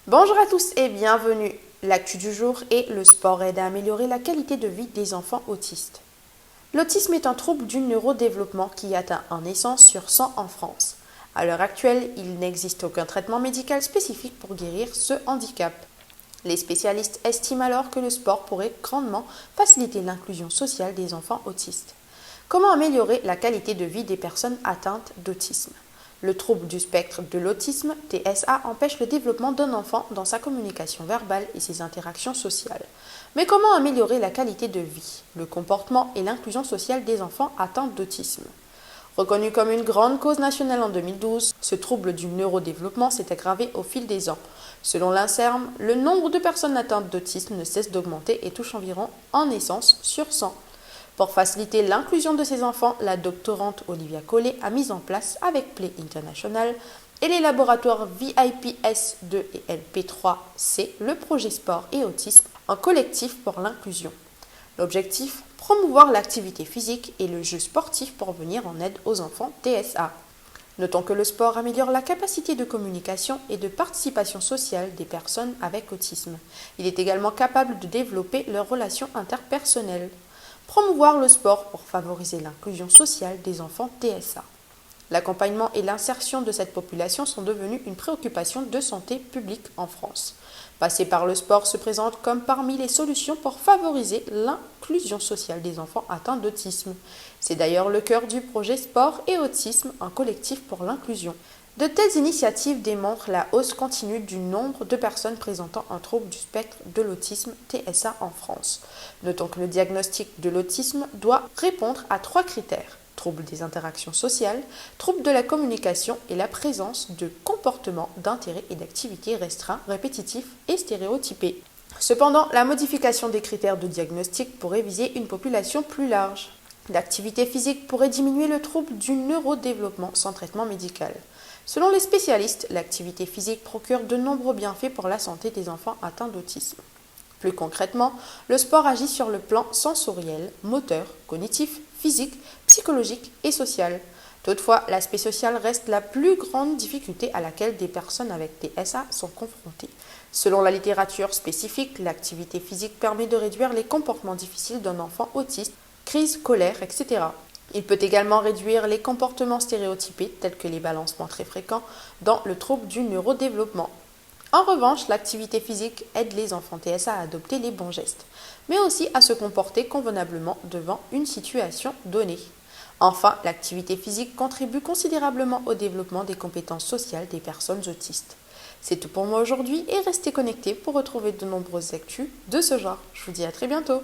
Bonjour à tous et bienvenue. L'actu du jour est le sport aide à améliorer la qualité de vie des enfants autistes. L'autisme est un trouble du neurodéveloppement qui atteint en naissance sur 100 en France. À l'heure actuelle, il n'existe aucun traitement médical spécifique pour guérir ce handicap. Les spécialistes estiment alors que le sport pourrait grandement faciliter l'inclusion sociale des enfants autistes. Comment améliorer la qualité de vie des personnes atteintes d'autisme ? Le trouble du spectre de l'autisme, TSA, empêche le développement d'un enfant dans sa communication verbale et ses interactions sociales. Mais comment améliorer la qualité de vie, le comportement et l'inclusion sociale des enfants atteints d'autisme ? Reconnu comme une grande cause nationale en 2012, ce trouble du neurodéveloppement s'est aggravé au fil des ans. Selon l'INSERM, le nombre de personnes atteintes d'autisme ne cesse d'augmenter et touche environ en naissance sur 100. Pour faciliter l'inclusion de ces enfants, la doctorante Olivia Collet a mis en place avec Play International et les laboratoires VIPS2 et LP3C le projet Sport et Autisme, un collectif pour l'inclusion. L'objectif, promouvoir l'activité physique et le jeu sportif pour venir en aide aux enfants TSA. Notons que le sport améliore la capacité de communication et de participation sociale des personnes avec autisme. Il est également capable de développer leurs relations interpersonnelles. Promouvoir le sport pour favoriser l'inclusion sociale des enfants TSA. L'accompagnement et l'insertion de cette population sont devenus une préoccupation de santé publique en France. Passer par le sport se présente comme parmi les solutions pour favoriser l'inclusion sociale des enfants atteints d'autisme. C'est d'ailleurs le cœur du projet Sport et Autisme, un collectif pour l'inclusion. De telles initiatives démontrent la hausse continue du nombre de personnes présentant un trouble du spectre de l'autisme TSA en France. Notons que le diagnostic de l'autisme doit répondre à 3 critères. Trouble des interactions sociales, trouble de la communication et la présence de comportements d'intérêt et d'activités restreints, répétitifs et stéréotypés. Cependant, la modification des critères de diagnostic pourrait viser une population plus large. L'activité physique pourrait diminuer le trouble du neurodéveloppement sans traitement médical. Selon les spécialistes, l'activité physique procure de nombreux bienfaits pour la santé des enfants atteints d'autisme. Plus concrètement, le sport agit sur le plan sensoriel, moteur, cognitif, physique, psychologique et social. Toutefois, l'aspect social reste la plus grande difficulté à laquelle des personnes avec TSA sont confrontées. Selon la littérature spécifique, l'activité physique permet de réduire les comportements difficiles d'un enfant autiste, crise, colère, etc. Il peut également réduire les comportements stéréotypés tels que les balancements très fréquents dans le trouble du neurodéveloppement. En revanche, l'activité physique aide les enfants TSA à adopter les bons gestes, mais aussi à se comporter convenablement devant une situation donnée. Enfin, l'activité physique contribue considérablement au développement des compétences sociales des personnes autistes. C'est tout pour moi aujourd'hui et restez connectés pour retrouver de nombreuses actus de ce genre. Je vous dis à très bientôt.